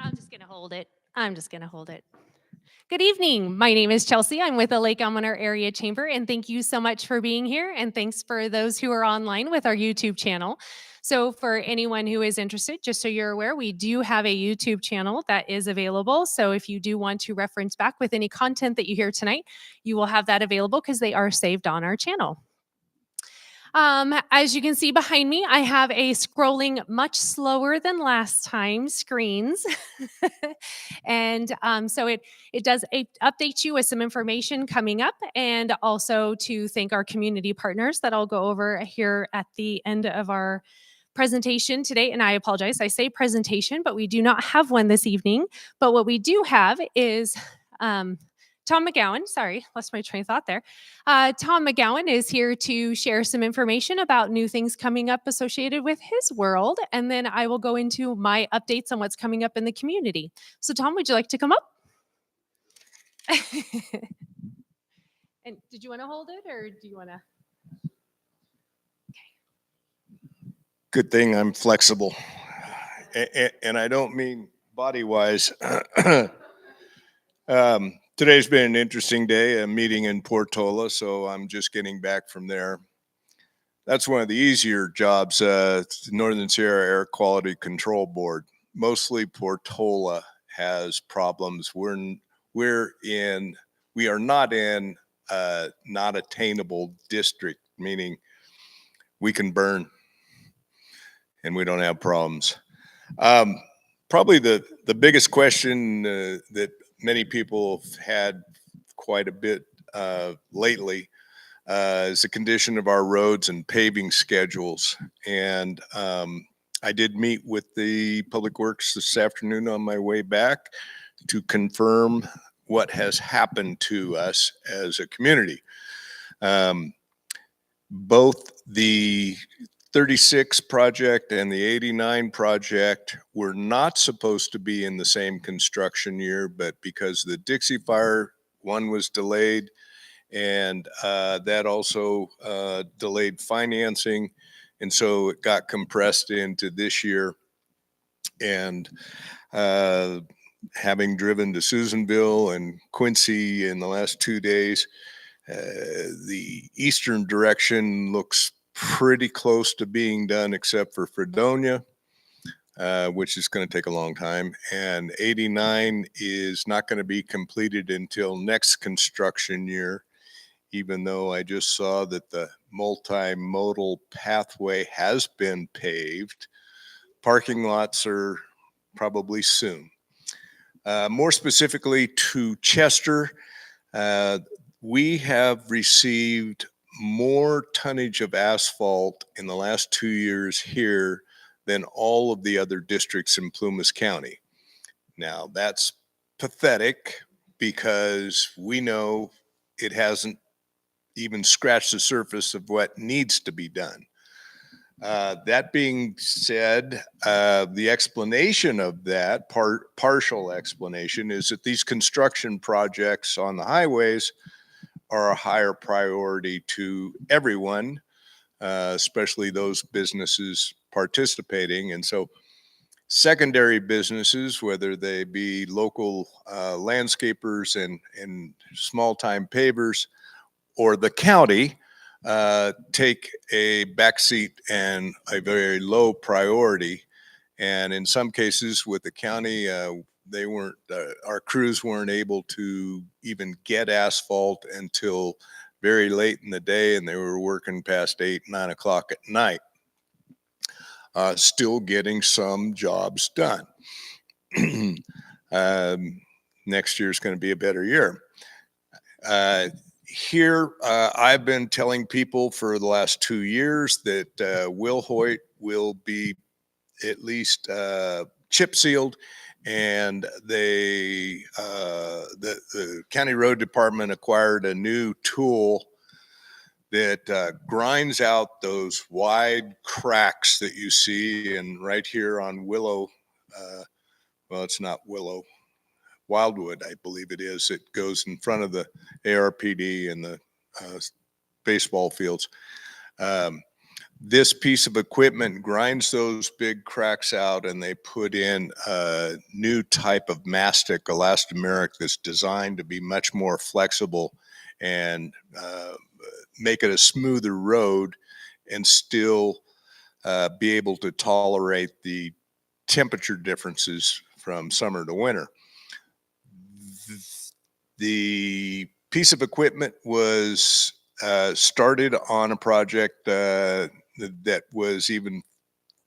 I'm just going to hold it. I'm just going to hold it. Good evening. My name is Chelsea. I'm with the Lake Almanor Area Chamber, and thank you so much for being here. And thanks for those who are online with our YouTube channel. So, for anyone who is interested, just so you're aware, we do have a YouTube channel that is available. So, if you do want to reference back with any content that you hear tonight, you will have that available because they are saved on our channel. As you can see behind me, I have a scrolling much slower than last time screens. And so it does update you with some information coming up, and also to thank our community partners that I'll go over here at the end of our presentation today. And I apologize, I say presentation, but we do not have one this evening. But what we do have is Tom McGowan. Sorry, lost my train of thought there. Tom McGowan is here to share some information about new things coming up associated with his world. And then I will go into my updates on what's coming up in the community. So, Tom, would you like to come up? And did you want to hold it, or do you want to? Good thing I'm flexible. And I don't mean body-wise. Today's been an interesting day, a meeting in Portola, so I'm just getting back from there. That's one of the easier jobs, Northern Sierra Air Quality Control Board. Mostly Portola has problems. We are not in a not attainable district, meaning we can burn and we don't have problems. Probably the biggest question that many people have had quite a bit lately is the condition of our roads and paving schedules. And I did meet with the Public Works this afternoon on my way back to confirm what has happened to us as a community. Both the 36 project and the 89 project were not supposed to be in the same construction year, but because the Dixie Fire one was delayed, and that also delayed financing, and so it got compressed into this year. And having driven to Susanville and Quincy in the last 2 days, the eastern direction looks pretty close to being done, except for Fredonia, which is going to take a long time. And 89 is not going to be completed until next construction year, even though I just saw that the multimodal pathway has been paved. Parking lots are probably soon. More specifically to Chester, we have received more tonnage of asphalt in the last 2 years here than all of the other districts in Plumas County. Now, that's pathetic because we know it hasn't even scratched the surface of what needs to be done. That being said, the explanation of that, partial explanation, is that these construction projects on the highways are a higher priority to everyone, especially those businesses participating. And so secondary businesses, whether they be local landscapers and small-time pavers or the county, take a backseat and a very low priority. And in some cases with the county, our crews weren't able to even get asphalt until very late in the day, and they were working past 8, 9 o'clock at night, still getting some jobs done. Next year is going to be a better year. Here, I've been telling people for the last 2 years that Will Hoyt will be at least chip sealed, and the county road department acquired a new tool that grinds out those wide cracks that you see. And right here on Willow, well, it's not Willow, Wildwood, I believe it is. It goes in front of the ARPD and the baseball fields. This piece of equipment grinds those big cracks out, and they put in a new type of mastic elastomeric that's designed to be much more flexible and make it a smoother road and still be able to tolerate the temperature differences from summer to winter. The piece of equipment was started on a project that was even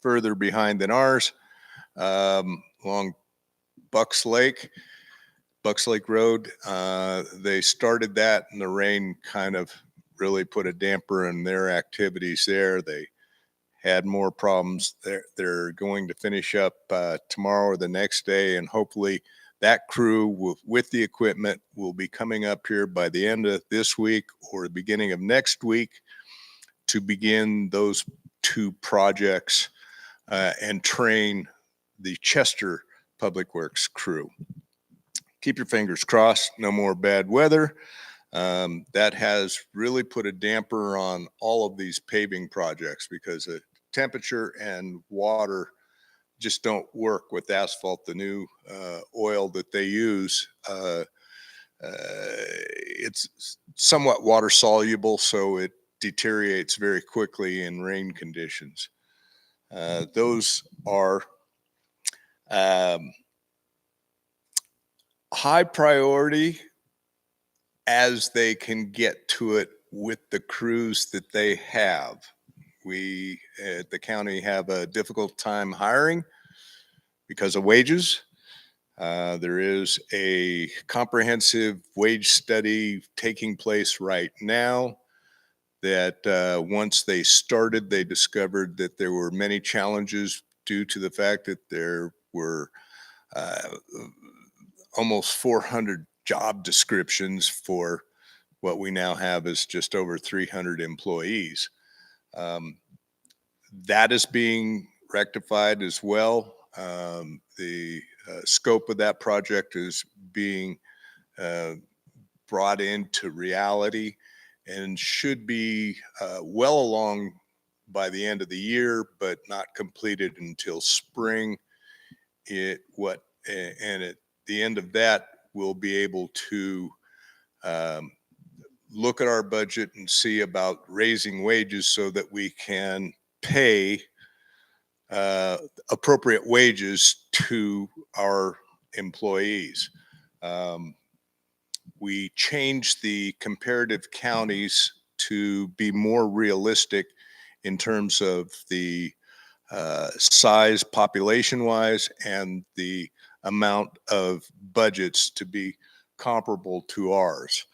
further behind than ours, along Bucks Lake, Bucks Lake Road. They started that, and the rain kind of really put a damper in their activities there. They had more problems. They're going to finish up tomorrow or the next day, and hopefully that crew with the equipment will be coming up here by the end of this week or the beginning of next week to begin those two projects and train the Chester Public Works crew. Keep your fingers crossed, no more bad weather. That has really put a damper on all of these paving projects because the temperature and water just don't work with asphalt. The new oil that they use, it's somewhat water soluble, so it deteriorates very quickly in rain conditions. Those are high priority as they can get to it with the crews that they have. We at the county have a difficult time hiring because of wages. There is a comprehensive wage study taking place right now that once they started, they discovered that there were many challenges due to the fact that there were uh, almost 400 job descriptions for what we now have is just over 300 employees. Um, that is being rectified as well. The scope of that project is being uh, brought into reality and should be well along by the end of the year, but not completed until spring. And at the end of that, we'll be able to um, look at our budget and see about raising wages so that we can pay appropriate wages to our employees. Um, we changed the comparative counties to be more realistic in terms of the size population wise and the amount of budgets to be comparable to ours.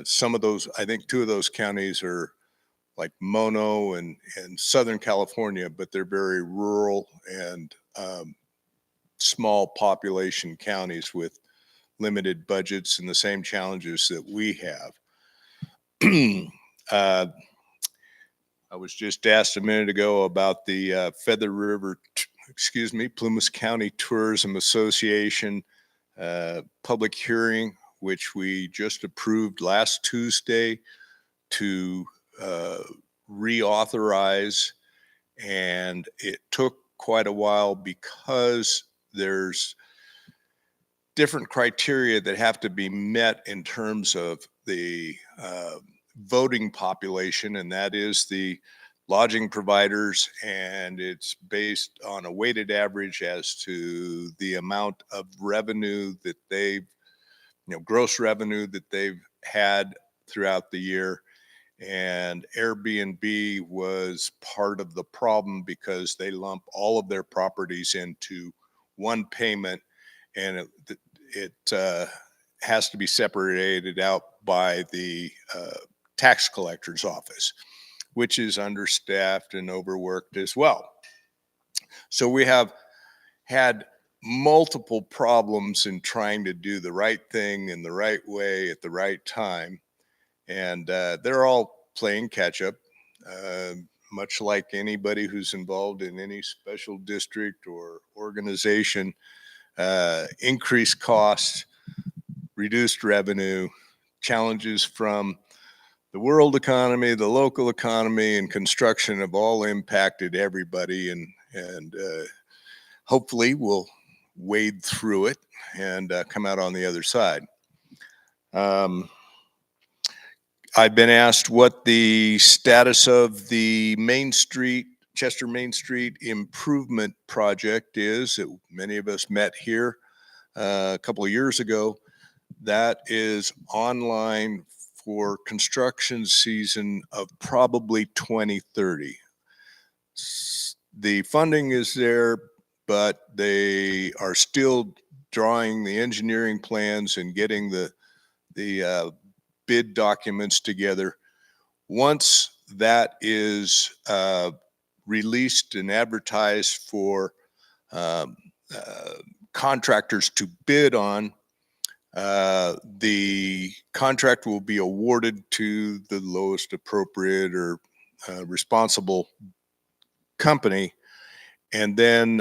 Some of those, I think two of those counties are like Mono and Southern California, but they're very rural and small population counties with limited budgets and the same challenges that we have. uh, I was just asked a minute ago about the Feather River, Plumas County Tourism Association public hearing, which we just approved last Tuesday to uh, reauthorize. And it took quite a while because there's different criteria that have to be met in terms of the voting population, and that is the lodging providers, and it's based on a weighted average as to the amount of revenue that they've, gross revenue that they've had throughout the year. And Airbnb was part of the problem because they lump all of their properties into one payment, and it has to be separated out by the tax collector's office, which is understaffed and overworked as well. So we have had multiple problems in trying to do the right thing in the right way at the right time. And they're all playing catch up, uh, much like anybody who's involved in any special district or organization. Increased costs, reduced revenue, challenges from the world economy, the local economy, and construction have all impacted everybody, and hopefully we'll wade through it and come out on the other side. I've been asked what the status of the Chester Main Street improvement project is. Many of us met here a couple of years ago. That is online for construction season of probably 2030. The funding is there, but they are still drawing the engineering plans and getting the bid documents together. Once that is released and advertised for contractors to bid on, the contract will be awarded to the lowest appropriate or responsible company, and then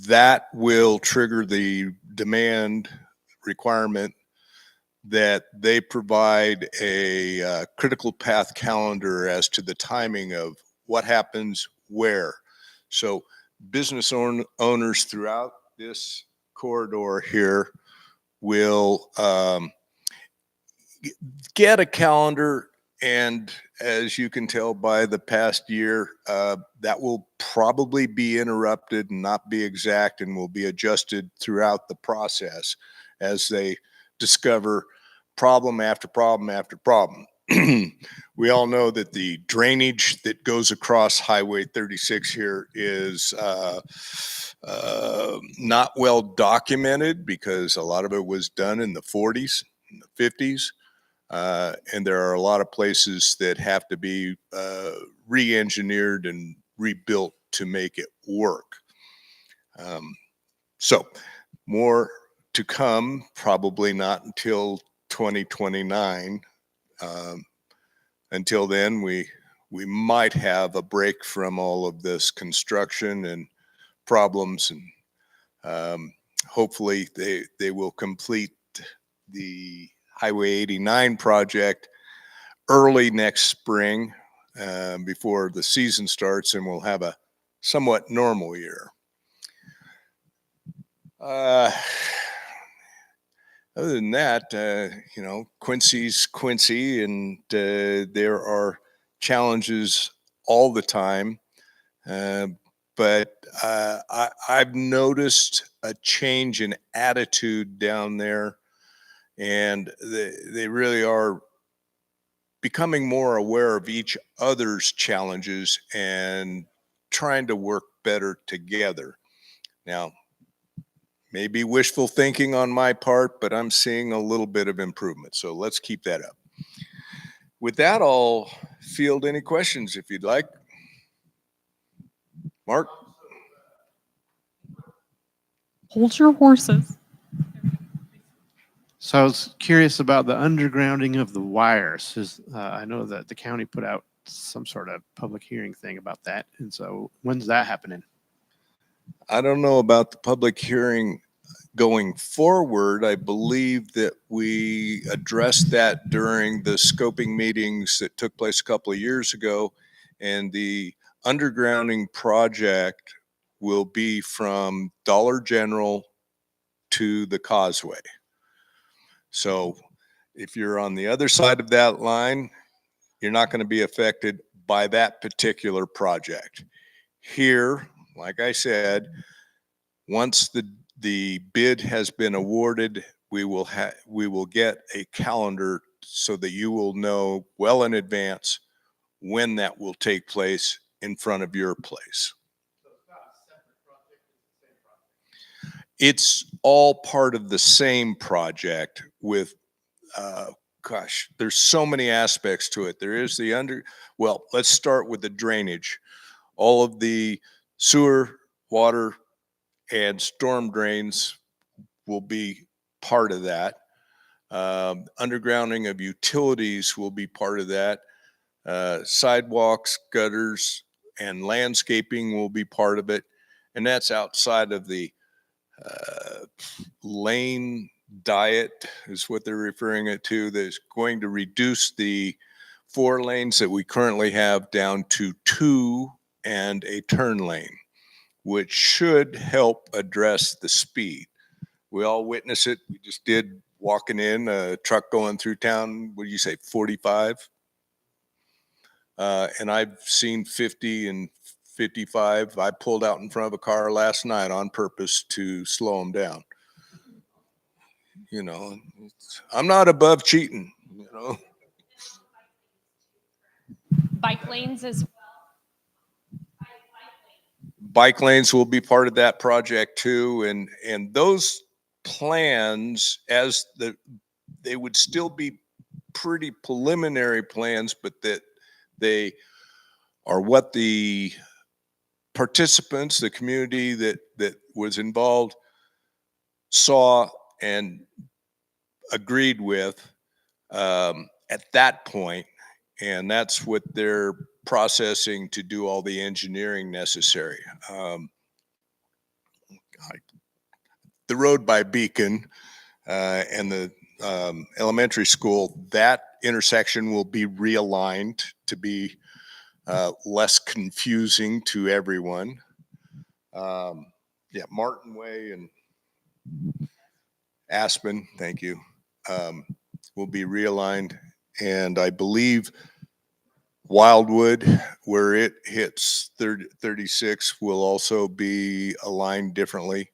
that will trigger the demand requirement that they provide a critical path calendar as to the timing of what happens where. So business owners throughout this corridor here will get a calendar, and as you can tell by the past year, that will probably be interrupted and not be exact, and will be adjusted throughout the process as they discover problem after problem after problem. We all know that the drainage that goes across Highway 36 here is not well documented, because a lot of it was done in the 40s, in the 50s. And there are a lot of places that have to be re-engineered and rebuilt to make it work. So more to come, probably not until 2029. Until then, we might have a break from all of this construction and problems, and hopefully they will complete the Highway 89 project early next spring, before the season starts, and we'll have a somewhat normal year. Other than that, Quincy's Quincy, and there are challenges all the time. But I've noticed a change in attitude down there, and they really are becoming more aware of each other's challenges and trying to work better together. Now, maybe wishful thinking on my part, but I'm seeing a little bit of improvement. So let's keep that up. With that, I'll field any questions if you'd like. Mark? Hold your horses. So I was curious about the undergrounding of the wires. I know that the county put out some sort of public hearing thing about that. And so when's that happening? I don't know about the public hearing going forward. I believe that we addressed that during the scoping meetings that took place a couple of years ago. And the undergrounding project will be from Dollar General to the Causeway. So if you're on the other side of that line, you're not going to be affected by that particular project. Here, like I said, once the bid has been awarded, we will get a calendar so that you will know well in advance when that will take place in front of your place. It's all part of the same project with, there's so many aspects to it. There is well, let's start with the drainage. All of the sewer, water, and storm drains will be part of that. Undergrounding of utilities will be part of that. Sidewalks, gutters, and landscaping will be part of it. And that's outside of the lane diet, is what they're referring it to, that's going to reduce the 4 lanes that we currently have down to 2 and a turn lane, which should help address the speed. We all witness it. We just did walking in a truck going through town. What do you say, 45? And I've seen 50 and 55. I pulled out in front of a car last night on purpose to slow them down. You know, I'm not above cheating, you know. Bike lanes as Bike lanes will be part of that project too. And those plans, they would still be pretty preliminary plans, but that they are what the participants, the community that was involved saw and agreed with at that point, and that's what they're processing to do all the engineering necessary. The road by Beacon and the elementary school, that intersection will be realigned to be less confusing to everyone. Yeah, Martin Way and Aspen, thank you, will be realigned. And I believe Wildwood, where it hits 36, will also be aligned differently.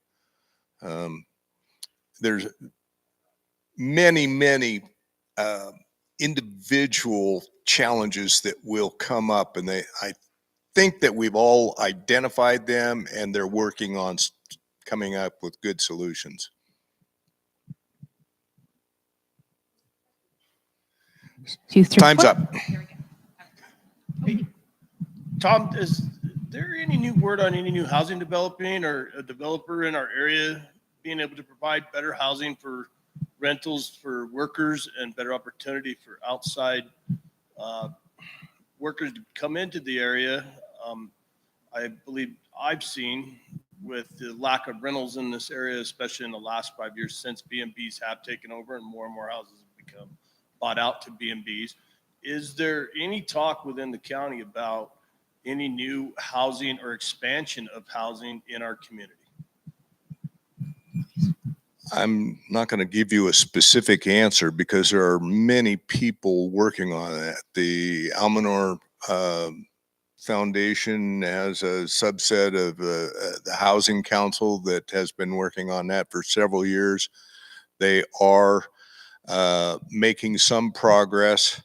There's many individual challenges that will come up, and I think that we've all identified them, and they're working on coming up with good solutions. Time's up. Hey, Tom, is there any new word on any new housing developing or a developer in our area being able to provide better housing for rentals for workers and better opportunity for outside workers to come into the area? I believe I've seen with the lack of rentals in this area, especially in the last 5 years since B&Bs have taken over and more houses have become bought out to B&Bs. Is there any talk within the county about any new housing or expansion of housing in our community? I'm not going to give you a specific answer because there are many people working on that. The Almanor Foundation has a subset of the Housing Council that has been working on that for several years. They are making some progress.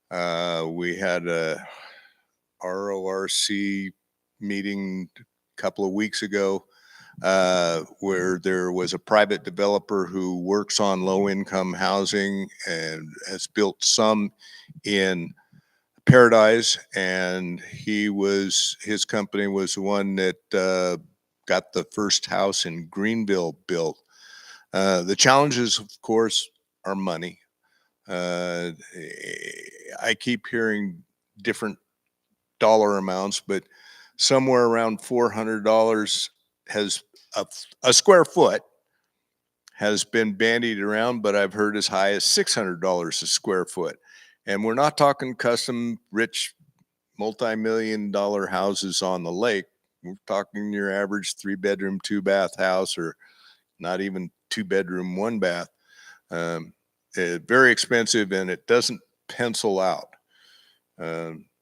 We had a RORC meeting a couple of weeks ago where there was a private developer who works on low-income housing and has built some in Paradise, and his company was the one that got the first house in Greenville built. The challenges, of course, are money. I keep hearing different dollar amounts, but somewhere around $400 has a square foot has been bandied around, but I've heard as high as $600 a square foot. And we're not talking custom rich multi-million-dollar houses on the lake. We're talking your average 3-bedroom, 2-bath house, or not even 2-bedroom, 1-bath. Very expensive, and it doesn't pencil out.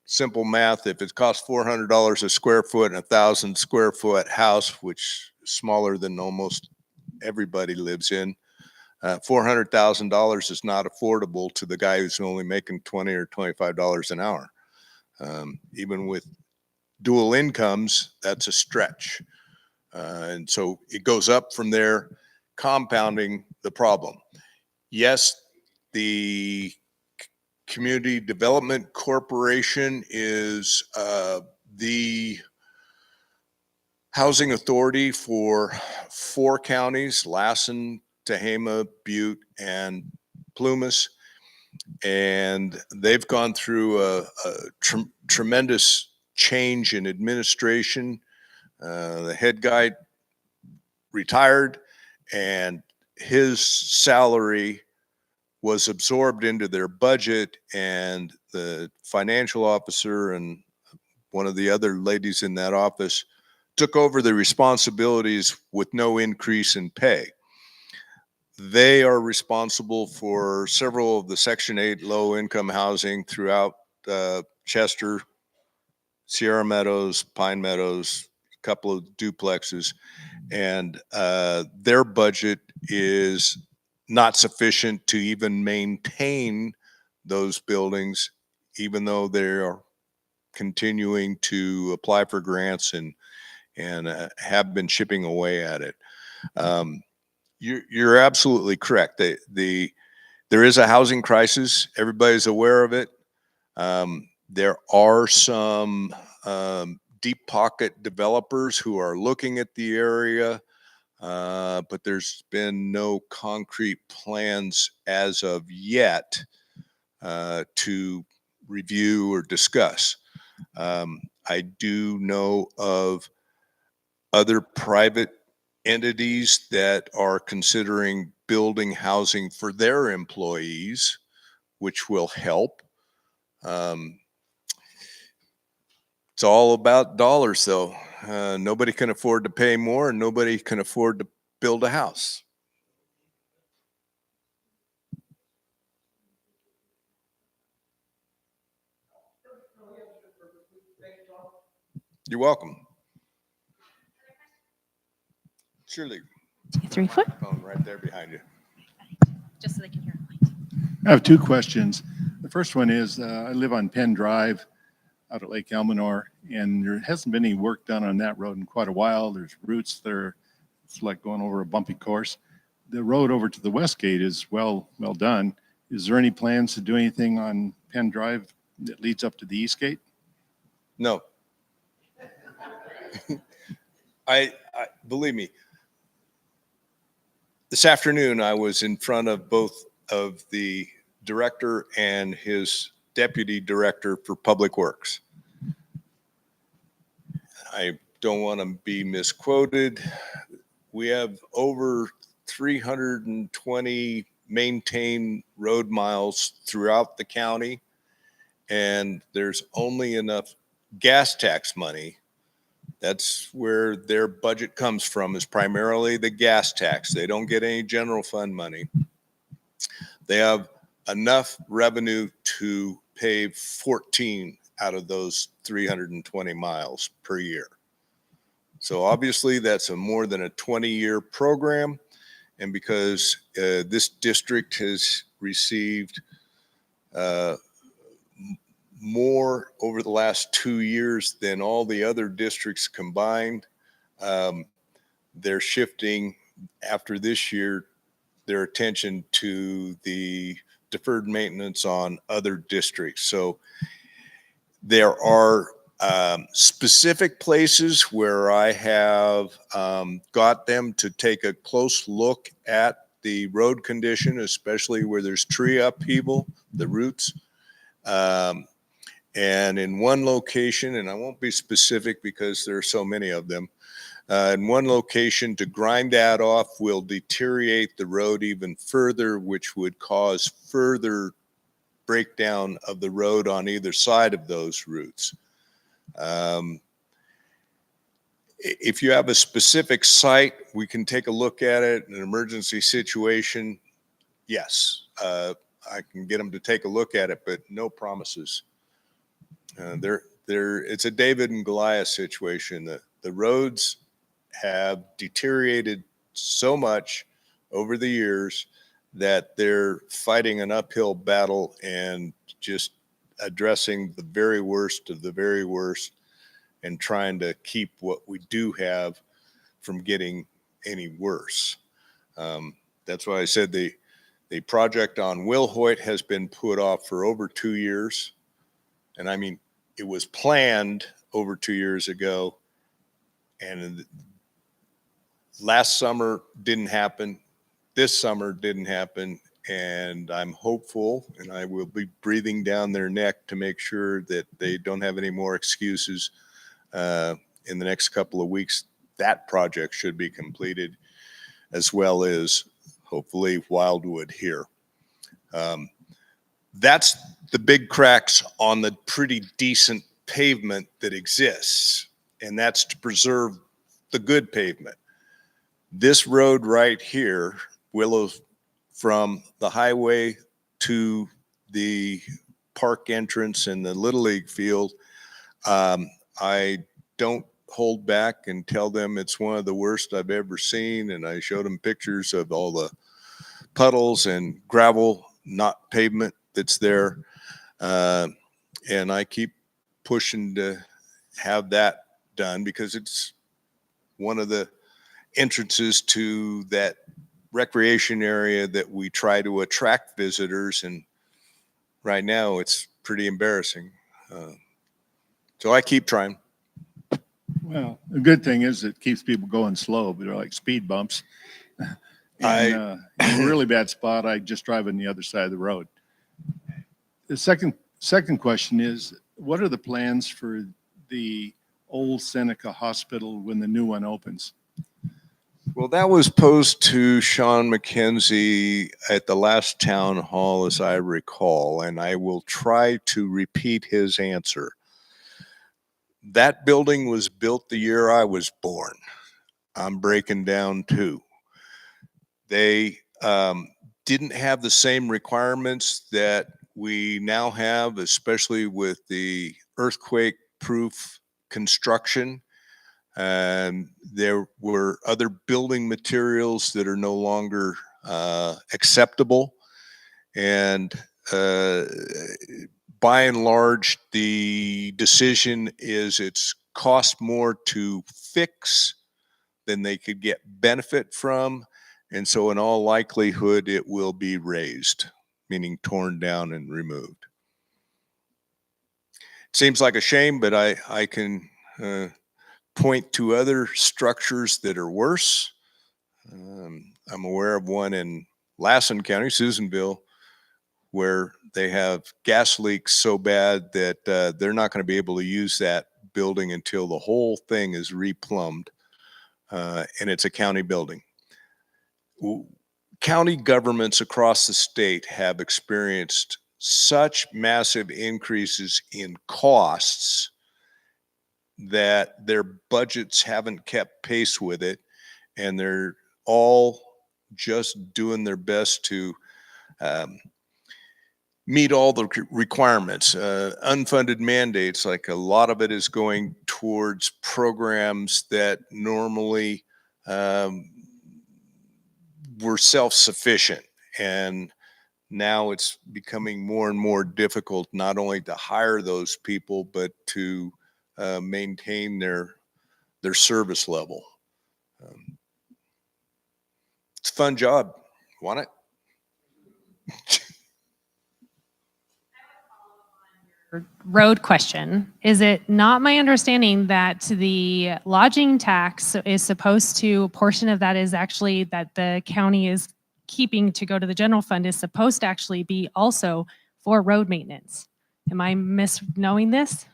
Simple math, if it costs $400 a square foot and 1,000 square foot house, which is smaller than almost everybody lives in, $400,000 is not affordable to the guy who's only making $20 or $25 an hour. Even with dual incomes, that's a stretch. And so it goes up from there, compounding the problem. Yes, the Community Development Corporation is the housing authority for 4 counties, Lassen, Tehama, Butte, and Plumas. And they've gone through a tremendous change in administration. The head guy retired, and his salary was absorbed into their budget, and the financial officer and one of the other ladies in that office took over the responsibilities with no increase in pay. They are responsible for several of the Section 8 low-income housing throughout Chester, Sierra Meadows, Pine Meadows, a couple of duplexes, and their budget is not sufficient to even maintain those buildings, even though they are continuing to apply for grants and have been chipping away at it. You're absolutely correct. There is a housing crisis. Everybody's aware of it. There are some deep pocket developers who are looking at the area, but there's been no concrete plans as of yet to review or discuss. I do know of other private entities that are considering building housing for their employees, which will help. It's all about dollars, though. Nobody can afford to pay more, and nobody can afford to build a house. You're welcome. Surely. 3 foot. Phone right there behind you. Just so they can hear. I have two questions. The first one is, I live on Penn Drive out at Lake Almanor, and there hasn't been any work done on that road in quite a while. There's roots there. It's like going over a bumpy course. The road over to the west gate is well done. Is there any plans to do anything on Penn Drive that leads up to the east gate? No. I believe me. This afternoon, I was in front of both of the director and his deputy director for Public Works. I don't want to be misquoted. We have over 320 maintained road miles throughout the county, and there's only enough gas tax money. That's where their budget comes from, is primarily the gas tax. They don't get any general fund money. They have enough revenue to pave 14 out of those 320 miles per year. So obviously that's a more than a 20-year program. And because this district has received more over the last 2 years than all the other districts combined, they're shifting after this year their attention to the deferred maintenance on other districts. So there are specific places where I have got them to take a close look at the road condition, especially where there's tree upheaval, the roots. And in one location, and I won't be specific because there are so many of them, in one location, to grind that off will deteriorate the road even further, which would cause further breakdown of the road on either side of those routes. If you have a specific site, we can take a look at it in an emergency situation. Yes, I can get them to take a look at it, but no promises. It's a David and Goliath situation. The roads have deteriorated so much over the years that they're fighting an uphill battle and just addressing the very worst of the very worst and trying to keep what we do have from getting any worse. That's why I said the project on Wilhoit has been put off for over 2 years. And I mean, it was planned over 2 years ago, and last summer didn't happen. This summer didn't happen. And I'm hopeful, and I will be breathing down their neck to make sure that they don't have any more excuses. In the next couple of weeks, that project should be completed, as well as hopefully Wildwood here. Um, that's the big cracks on the pretty decent pavement that exists, and that's to preserve the good pavement. This road right here, Willows, from the highway to the park entrance and the Little League field, I don't hold back and tell them it's one of the worst I've ever seen. And I showed them pictures of all the puddles and gravel, not pavement, that's there. And I keep pushing to have that done because it's one of the entrances to that recreation area that we try to attract visitors. And right now it's pretty embarrassing. So I keep trying. Well, the good thing is it keeps people going slow, but they're like speed bumps. And in a really bad spot, I just drive on the other side of the road. The second question is, what are the plans for the old Seneca Hospital when the new one opens? Well, that was posed to Sean McKenzie at the last town hall, as I recall, and I will try to repeat his answer. That building was built the year I was born. I'm breaking down too. They didn't have the same requirements that we now have, especially with the earthquake-proof construction. There were other building materials that are no longer acceptable. And by and large, the decision is it's cost more to fix than they could get benefit from. And so in all likelihood, it will be razed, meaning torn down and removed. Seems like a shame, but I can point to other structures that are worse. I'm aware of one in Lassen County, Susanville, where they have gas leaks so bad that they're not going to be able to use that building until the whole thing is replumbed, and it's a county building. County governments across the state have experienced such massive increases in costs that their budgets haven't kept pace with it, and they're all just doing their best to meet all the requirements. Unfunded mandates, like a lot of it is going towards programs that normally were self-sufficient, and now it's becoming more and more difficult not only to hire those people but to maintain their service level. It's a fun job. Want it? Road question. Is it not my understanding that the lodging tax is supposed to, a portion of that is actually that the county is keeping to go to the general fund is supposed to actually be also for road maintenance? Am I misknowing this?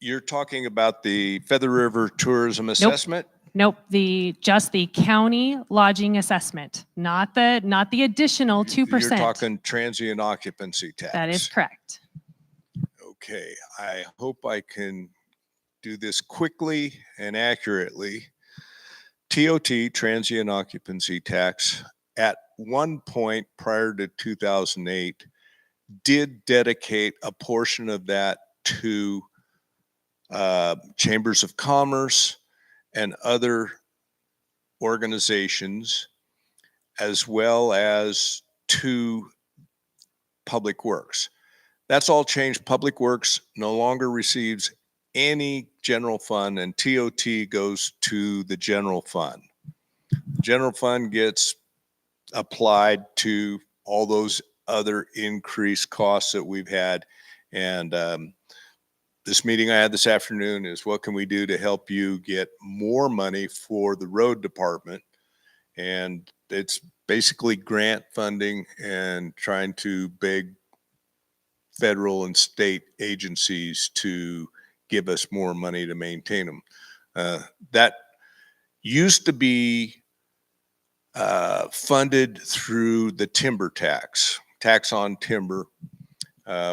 You're talking about the Feather River Tourism Assessment? Nope, just the county lodging assessment, not the additional 2%. You're talking transient occupancy tax. That is correct. Okay, I hope I can do this quickly and accurately. TOT, transient occupancy tax, at one point prior to 2008, did dedicate a portion of that to chambers of commerce and other organizations, as well as to public works. That's all changed. Public works no longer receives any general fund, and TOT goes to the general fund. General fund gets applied to all those other increased costs that we've had. And this meeting I had this afternoon is what can we do to help you get more money for the road department? And it's basically grant funding and trying to beg federal and state agencies to give us more money to maintain them. That used to be funded through the timber tax on timber,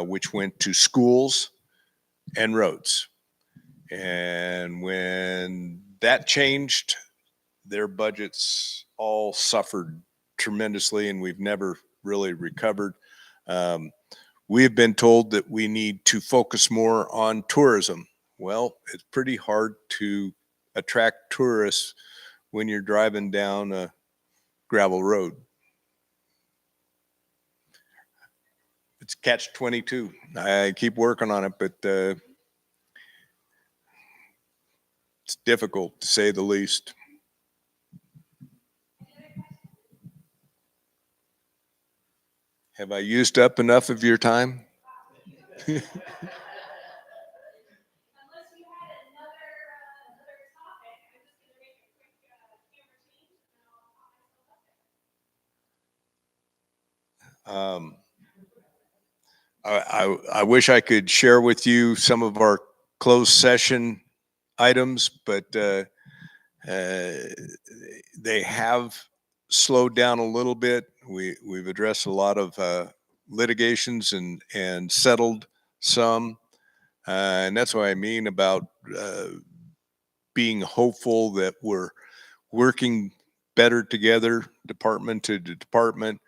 which went to schools and roads. And when that changed, their budgets all suffered tremendously, and we've never really recovered. We've been told that we need to focus more on tourism. Well, it's pretty hard to attract tourists when you're driving down a gravel road. It's catch-22. I keep working on it, but it's difficult to say the least. Have I used up enough of your time? I wish I could share with you some of our closed session items, but they have slowed down a little bit. We've addressed a lot of litigations and settled some, and that's what I mean about being hopeful that we're working better together, department to department,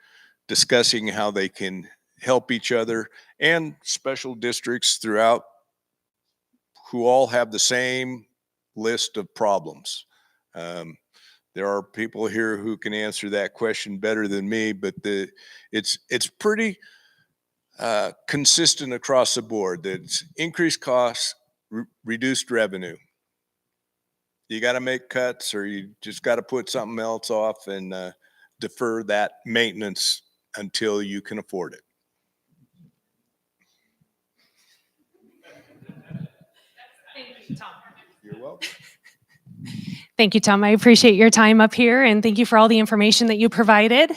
discussing how they can help each other, and special districts throughout who all have the same list of problems. There are people here who can answer that question better than me, but it's pretty consistent across the board. That it's increased costs, reduced revenue. You got to make cuts, or you just got to put something else off and defer that maintenance until you can afford it. Thank you, Tom. You're welcome. Thank you, Tom. I appreciate your time up here, and thank you for all the information that you provided.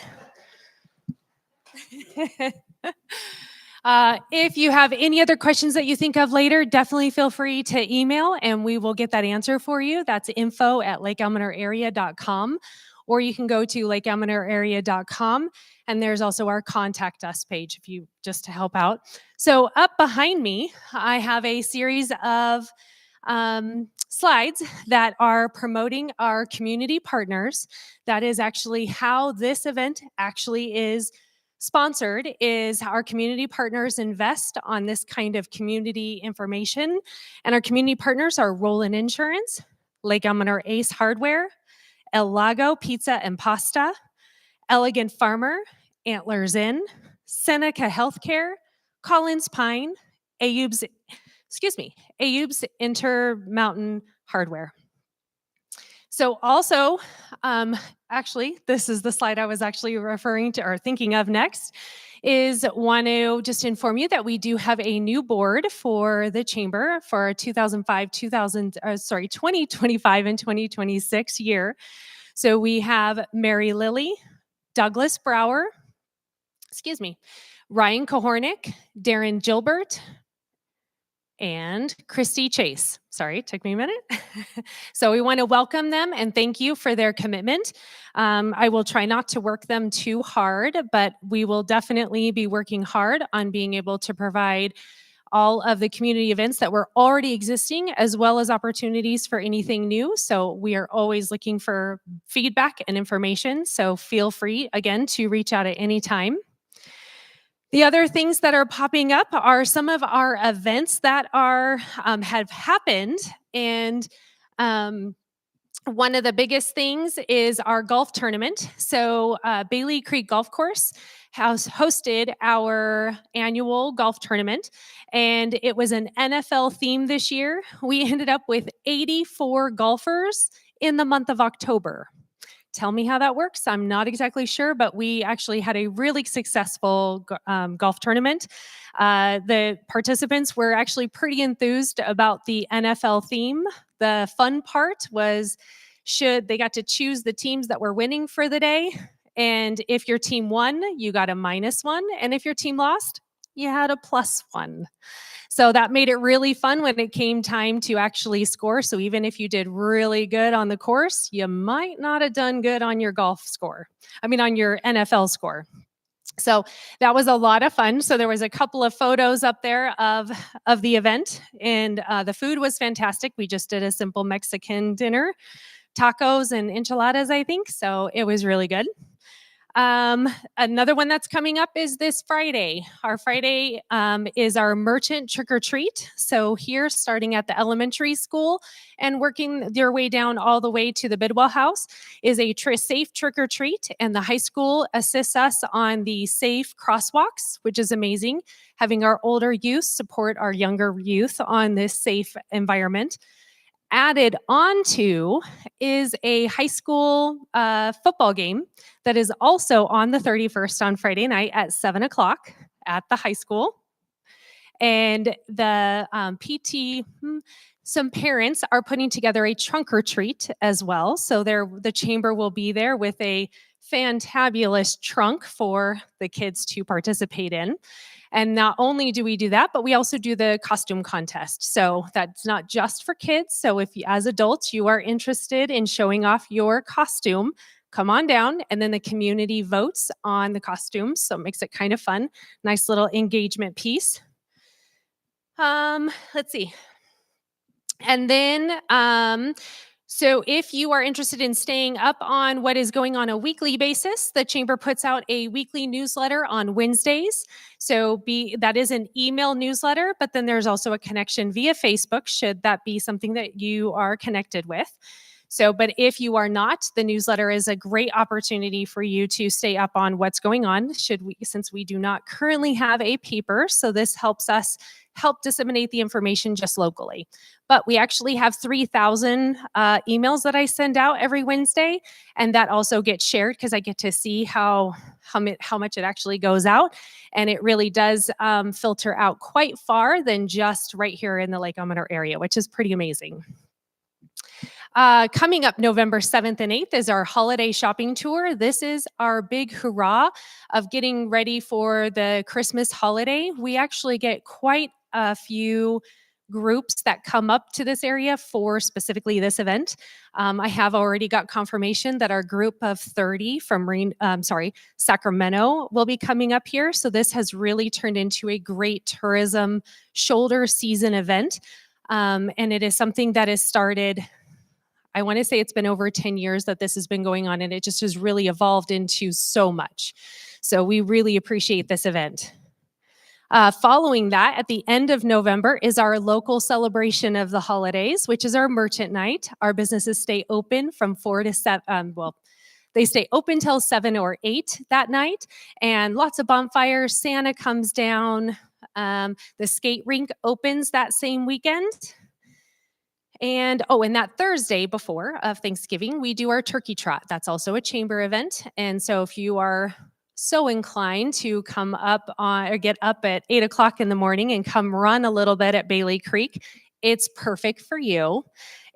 If you have any other questions that you think of later, definitely feel free to email, and we will get that answer for you. That's info@lakealmanorarea.com, or you can go to lakealmanorarea.com, and there's also our contact us page if you just to help out. So up behind me, I have a series of slides that are promoting our community partners. That is actually how this event actually is sponsored, is our community partners invest on this kind of community information. And our community partners are Roland Insurance, Lake Almanor Ace Hardware, El Lago Pizza and Pasta, Elegant Farmer, Antlers Inn, Seneca Healthcare, Collins Pine, Ayoub's Intermountain Hardware. So also, actually, this is the slide I was actually referring to or thinking of next, is want to just inform you that we do have a new board for the chamber for 2025 and 2026 year. So we have Mary Lilly, Douglas Brower, Ryan Kohornick, Darren Gilbert, and Christy Chase. Sorry, it took me a minute. So we want to welcome them and thank you for their commitment. I will try not to work them too hard, but we will definitely be working hard on being able to provide all of the community events that were already existing, as well as opportunities for anything new. So we are always looking for feedback and information. So feel free, again, to reach out at any time. The other things that are popping up are some of our events that are have happened, and one of the biggest things is our golf tournament. So Bailey Creek Golf Course has hosted our annual golf tournament, and it was an NFL theme this year. We ended up with 84 golfers in the month of October. Tell me how that works. I'm not exactly sure, but we actually had a really successful golf tournament. The participants were actually pretty enthused about the NFL theme. The fun part was they got to choose the teams that were winning for the day. And if your team won, you got a -1. And if your team lost, you had a +1. So that made it really fun when it came time to actually score. So even if you did really good on the course, you might not have done good on your golf score. I mean, on your NFL score. So that was a lot of fun. So there was a couple of photos up there of the event, and the food was fantastic. We just did a simple Mexican dinner, tacos and enchiladas, I think. So it was really good. Another one that's coming up is this Friday. Our Friday is our merchant trick or treat. So here, starting at the elementary school and working their way down all the way to the Bidwell House, is a safe trick or treat. And the high school assists us on the safe crosswalks, which is amazing. Having our older youth support our younger youth on this safe environment. Added onto is a high school football game that is also on the 31st on Friday night at 7 o'clock at the high school. And the some parents are putting together a trunk or treat as well. So the chamber will be there with a fantabulous trunk for the kids to participate in. And not only do we do that, but we also do the costume contest. So that's not just for kids. So if you, as adults, you are interested in showing off your costume, come on down, and then the community votes on the costumes. So it makes it kind of fun. Nice little engagement piece. Let's see. And then, so if you are interested in staying up on what is going on a weekly basis, the Chamber puts out a weekly newsletter on Wednesdays. So that is an email newsletter, but then there's also a connection via Facebook, should that be something that you are connected with. So, but if you are not, the newsletter is a great opportunity for you to stay up on what's going on, since we do not currently have a paper. So this helps us help disseminate the information just locally. But we actually have 3,000 emails that I send out every Wednesday, and that also gets shared because I get to see how much it actually goes out, and it really does filter out quite far than just right here in the Lake Almanor area, which is pretty amazing. Coming up November 7th and 8th is our holiday shopping tour. This is our big hurrah of getting ready for the Christmas holiday. We actually get quite a few groups that come up to this area for specifically this event. I have already got confirmation that our group of 30 from Sacramento will be coming up here. So this has really turned into a great tourism shoulder season event. And it is something that has started, I want to say it's been over 10 years that this has been going on, and it just has really evolved into so much. So we really appreciate this event. Following that, at the end of November is our local celebration of the holidays, which is our merchant night. Our businesses stay open from 4 to 7, they stay open till 7 or 8 that night, and lots of bonfires. Santa comes down. The skate rink opens that same weekend. And that Thursday before of Thanksgiving, we do our turkey trot. That's also a chamber event. And so if you are so inclined to come up or get up at 8 o'clock in the morning and come run a little bit at Bailey Creek, it's perfect for you.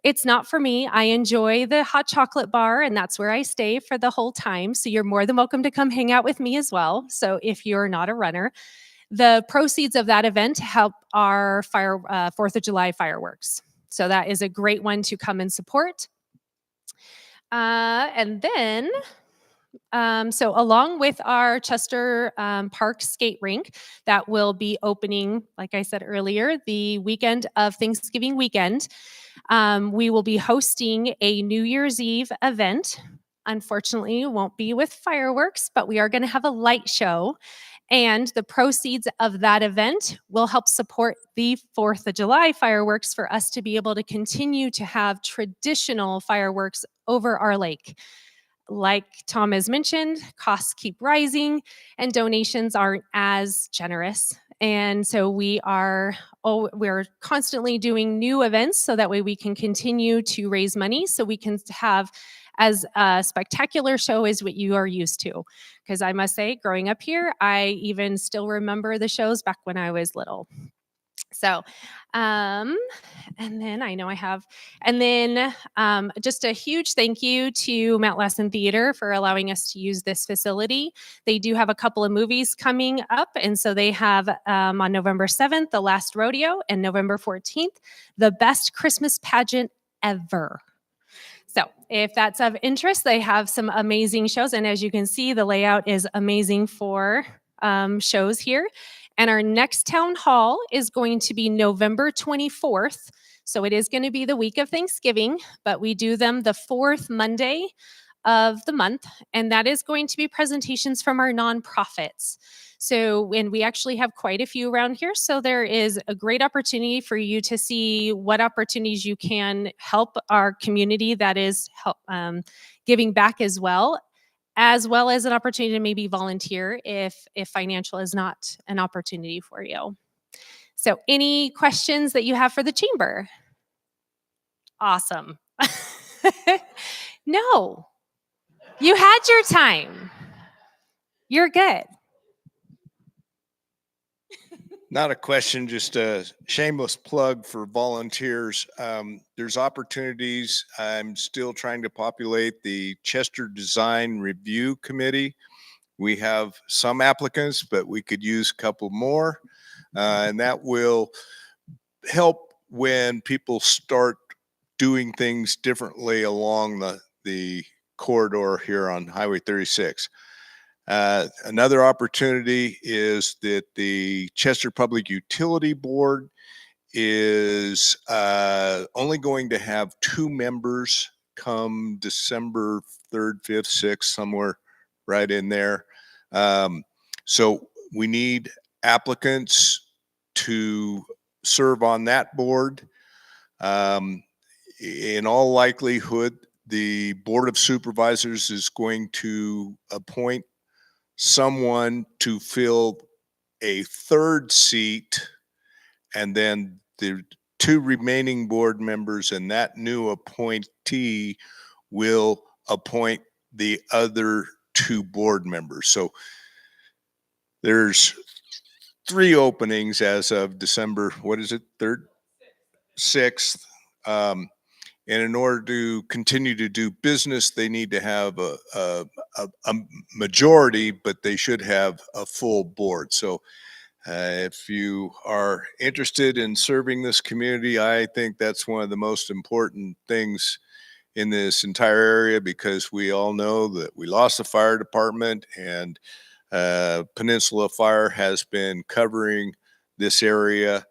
It's not for me. I enjoy the hot chocolate bar, and that's where I stay for the whole time. So you're more than welcome to come hang out with me as well. So if you're not a runner, the proceeds of that event help our 4th of July fireworks. So that is a great one to come and support. And then, so along with our Chester Park skate rink, that will be opening, like I said earlier, the weekend of Thanksgiving weekend, we will be hosting a New Year's Eve event. Unfortunately, it won't be with fireworks, but we are going to have a light show. And the proceeds of that event will help support the 4th of July fireworks for us to be able to continue to have traditional fireworks over our lake. Like Tom has mentioned, costs keep rising and donations aren't as generous. And so we're constantly doing new events so that way we can continue to raise money so we can have as a spectacular show as what you are used to. Because I must say, growing up here, I even still remember the shows back when I was little. So, and then I know I have, and then just a huge thank you to Mount Lassen Theater for allowing us to use this facility. They do have a couple of movies coming up, and so they have on November 7th, The Last Rodeo, and November 14th, The Best Christmas Pageant Ever. So if that's of interest, they have some amazing shows. And as you can see, the layout is amazing for shows here. And our next town hall is going to be November 24th. So it is going to be the week of Thanksgiving, but we do them the fourth Monday of the month. And that is going to be presentations from our nonprofits. So, and we actually have quite a few around here. So there is a great opportunity for you to see what opportunities you can help our community that is giving back as well as an opportunity to maybe volunteer if financial is not an opportunity for you. So any questions that you have for the chamber? Awesome. No, you had your time. You're good. Not a question, just a shameless plug for volunteers. There's opportunities. I'm still trying to populate the Chester Design Review Committee. We have some applicants, but we could use a couple more. And that will help when people start doing things differently along the corridor here on Highway 36. Another opportunity is that the Chester Public Utility Board is only going to have 2 members come December 3rd, 5th, 6th, somewhere right in there. So we need applicants to serve on that board. In all likelihood, the Board of Supervisors is going to appoint someone to fill a 3rd seat, and then the 2 remaining board members and that new appointee will appoint the other 2 board members. So there's 3 openings as of December, what is it, 3rd? 6th. And in order to continue to do business, they need to have a majority, but they should have a full board. So if you are interested in serving this community, I think that's one of the most important things in this entire area, because we all know that we lost the fire department, and Peninsula Fire has been covering this area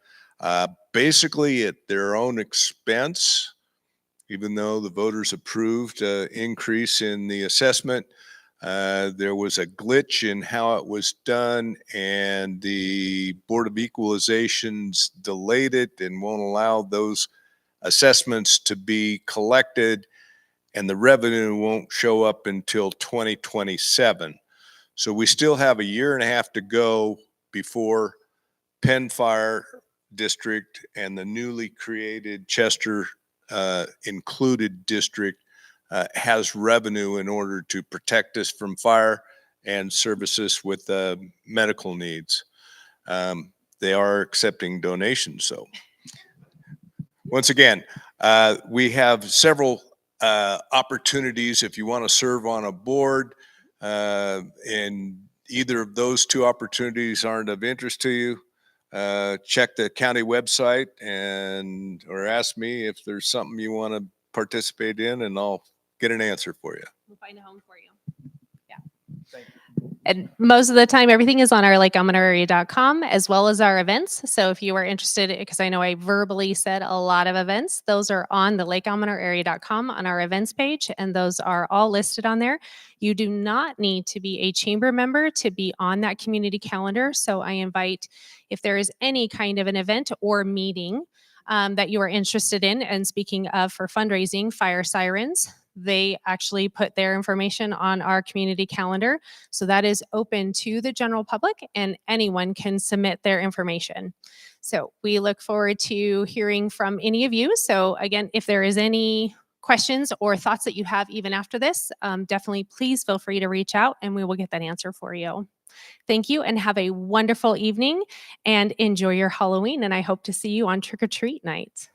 basically at their own expense. Even though the voters approved an increase in the assessment, there was a glitch in how it was done, and the Board of Equalizations delayed it and won't allow those assessments to be collected, and the revenue won't show up until 2027. So we still have a year and a half to go before Penn Fire District and the newly created Chester included district has revenue in order to protect us from fire and service us with medical needs. They are accepting donations. So once again, we have several opportunities if you want to serve on a board, and either of those 2 opportunities aren't of interest to you, check the county website or ask me if there's something you want to participate in, and I'll get an answer for you. We'll find a home for you. Yeah. And most of the time, everything is on our lakealmanoarea.com as well as our events. So if you are interested, because I know I verbally said a lot of events, those are on the lakealmanoarea.com on our events page, and those are all listed on there. You do not need to be a chamber member to be on that community calendar. So I invite, if there is any kind of an event or meeting that you are interested in, and speaking of for fundraising, fire sirens, they actually put their information on our community calendar. So that is open to the general public, and anyone can submit their information. So we look forward to hearing from any of you. So again, if there is any questions or thoughts that you have even after this, definitely please feel free to reach out, and we will get that answer for you. Thank you and have a wonderful evening and enjoy your Halloween. And I hope to see you on trick or treat night.